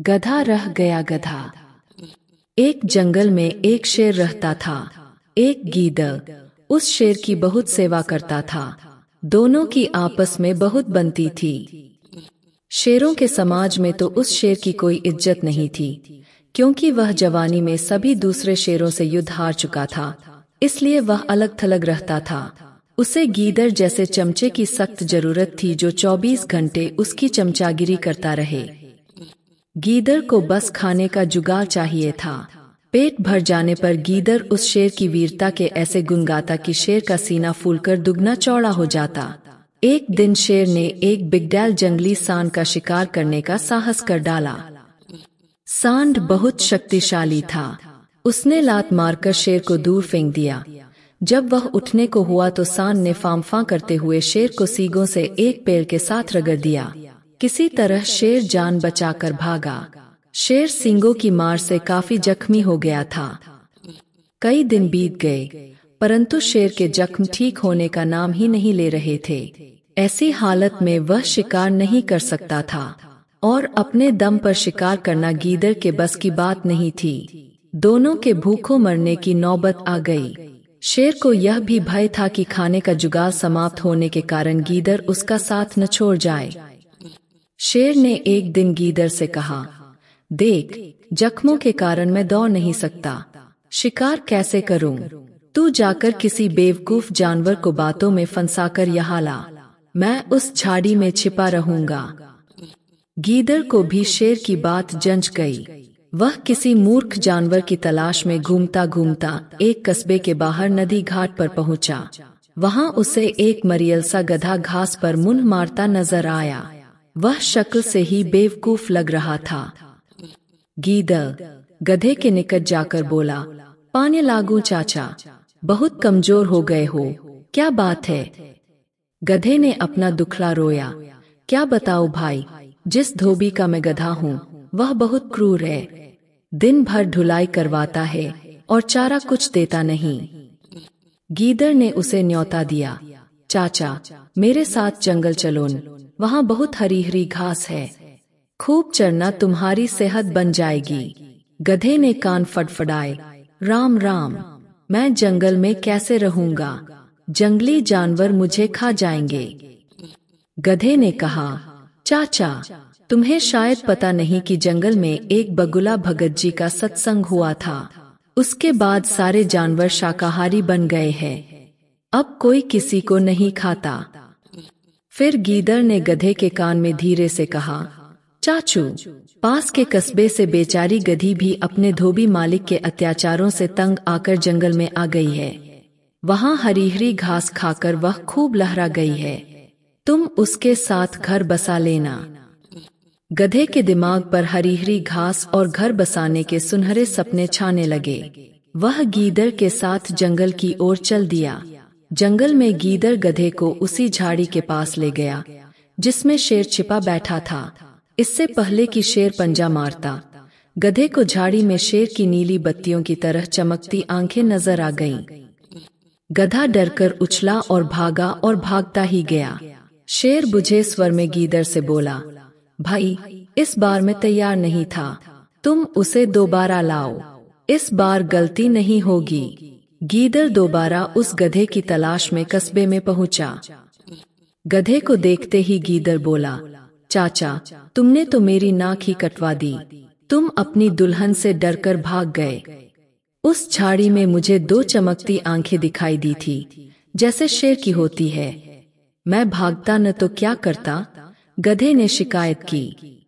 गधा रह गया गधा। एक जंगल में एक शेर रहता था। एक गीदड़ उस शेर की बहुत सेवा करता था। दोनों की आपस में बहुत बनती थी। शेरों के समाज में तो उस शेर की कोई इज्जत नहीं थी, क्योंकि वह जवानी में सभी दूसरे शेरों से युद्ध हार चुका था। इसलिए वह अलग थलग रहता था। उसे गीदड़ जैसे चमचे की सख्त जरूरत थी, जो 24 घंटे उसकी चमचागिरी करता रहे। गीदड़ को बस खाने का जुगाड़ चाहिए था। पेट भर जाने पर गीदड़ उस शेर की वीरता के ऐसे गुण गाता कि शेर का सीना फूलकर दुगना चौड़ा हो जाता। एक दिन शेर ने एक बिगडैल जंगली सांड का शिकार करने का साहस कर डाला। सांड बहुत शक्तिशाली था। उसने लात मारकर शेर को दूर फेंक दिया। जब वह उठने को हुआ तो सांड ने फांफा करते हुए शेर को सींगों से एक पेड़ के साथ रगड़ दिया। किसी तरह शेर जान बचाकर भागा। शेर सींगों की मार से काफी जख्मी हो गया था। कई दिन बीत गए, परंतु शेर के जख्म ठीक होने का नाम ही नहीं ले रहे थे। ऐसी हालत में वह शिकार नहीं कर सकता था, और अपने दम पर शिकार करना गीदड़ के बस की बात नहीं थी। दोनों के भूखों मरने की नौबत आ गई। शेर को यह भी भय था कि खाने का जुगाड़ समाप्त होने के कारण गीदड़ उसका साथ न छोड़ जाए। शेर ने एक दिन गीदड़ से कहा, देख, जख्मों के कारण मैं दौड़ नहीं सकता। शिकार कैसे करूं? तू जाकर किसी बेवकूफ जानवर को बातों में फंसाकर यहाँ ला। मैं उस झाड़ी में छिपा रहूंगा। गीदड़ को भी शेर की बात जंच गई। वह किसी मूर्ख जानवर की तलाश में घूमता घूमता एक कस्बे के बाहर नदी घाट पर पहुंचा। वहां उसे एक मरियलसा गधा घास पर मुंह मारता नजर आया। वह शक्ल से ही बेवकूफ लग रहा था। गीदड़ गधे के निकट जाकर बोला, पानी लागू चाचा, बहुत कमजोर हो गए हो, क्या बात है? गधे ने अपना दुखड़ा रोया। क्या बताऊं भाई, जिस धोबी का मैं गधा हूँ वह बहुत क्रूर है। दिन भर ढुलाई करवाता है और चारा कुछ देता नहीं। गीदड़ ने उसे न्योता दिया, चाचा, मेरे साथ जंगल चलो, वहाँ बहुत हरी हरी घास है, खूब चरना, तुम्हारी सेहत बन जाएगी। गधे ने कान फड़फड़ाए, राम राम, मैं जंगल में कैसे रहूंगा? जंगली जानवर मुझे खा जाएंगे। गधे ने कहा, चाचा, तुम्हें शायद पता नहीं कि जंगल में एक बगुला भगत जी का सत्संग हुआ था। उसके बाद सारे जानवर शाकाहारी बन गए हैं। अब कोई किसी को नहीं खाता। फिर गीदड़ ने गधे के कान में धीरे से कहा, चाचू, पास के कस्बे से बेचारी गधी भी अपने धोबी मालिक के अत्याचारों से तंग आकर जंगल में आ गई है। वहाँ हरी हरी घास खाकर वह खूब लहरा गई है। तुम उसके साथ घर बसा लेना। गधे के दिमाग पर हरी हरी घास और घर बसाने के सुनहरे सपने छाने लगे। वह गीदड़ के साथ जंगल की ओर चल दिया। जंगल में गीदड़ गधे को उसी झाड़ी के पास ले गया जिसमें शेर छिपा बैठा था। इससे पहले कि शेर पंजा मारता, गधे को झाड़ी में शेर की नीली बत्तियों की तरह चमकती आंखें नजर आ गईं। गधा डरकर उछला और भागा और भागता ही गया। शेर बुझे स्वर में गीदड़ से बोला, भाई, इस बार मैं तैयार नहीं था, तुम उसे दोबारा लाओ, इस बार गलती नहीं होगी। गीदड़ दोबारा उस गधे की तलाश में कस्बे में पहुंचा। गधे को देखते ही गीदड़ बोला, चाचा, तुमने तो मेरी नाक ही कटवा दी। तुम अपनी दुल्हन से डरकर भाग गए। उस झाड़ी में मुझे दो चमकती आंखें दिखाई दी थी, जैसे शेर की होती है। मैं भागता न तो क्या करता? गधे ने शिकायत की।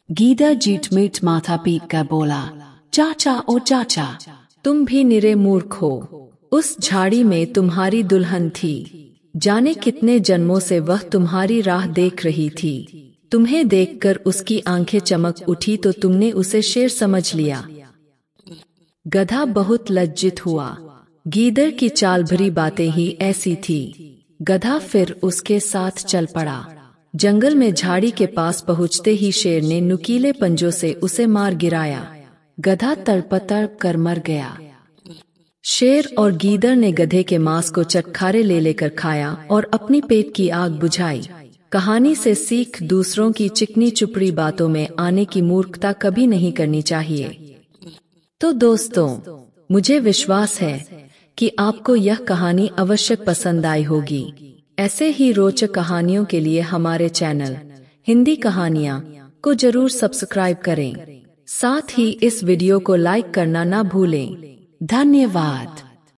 गीदड़ जीट मीट माथा पीट कर बोला, चाचा ओ चाचा, तुम भी निरे मूर्ख हो। उस झाड़ी में तुम्हारी दुल्हन थी। जाने कितने जन्मों से वह तुम्हारी राह देख रही थी। तुम्हें देखकर उसकी आंखें चमक उठी तो तुमने उसे शेर समझ लिया। गधा बहुत लज्जित हुआ। गीदड़ की चाल भरी बातें ही ऐसी थी। गधा फिर उसके साथ चल पड़ा। जंगल में झाड़ी के पास पहुंचते ही शेर ने नुकीले पंजों से उसे मार गिराया। गधा तड़प कर मर गया। शेर और गीदड़ ने गधे के मांस को चटखारे ले लेकर खाया और अपनी पेट की आग बुझाई। कहानी से सीख, दूसरों की चिकनी चुपड़ी बातों में आने की मूर्खता कभी नहीं करनी चाहिए। तो दोस्तों, मुझे विश्वास है कि आपको यह कहानी अवश्य पसंद आई होगी। ऐसे ही रोचक कहानियों के लिए हमारे चैनल हिंदी कहानियाँ को जरूर सब्सक्राइब करें। साथ ही इस वीडियो को लाइक करना ना भूलें। धन्यवाद।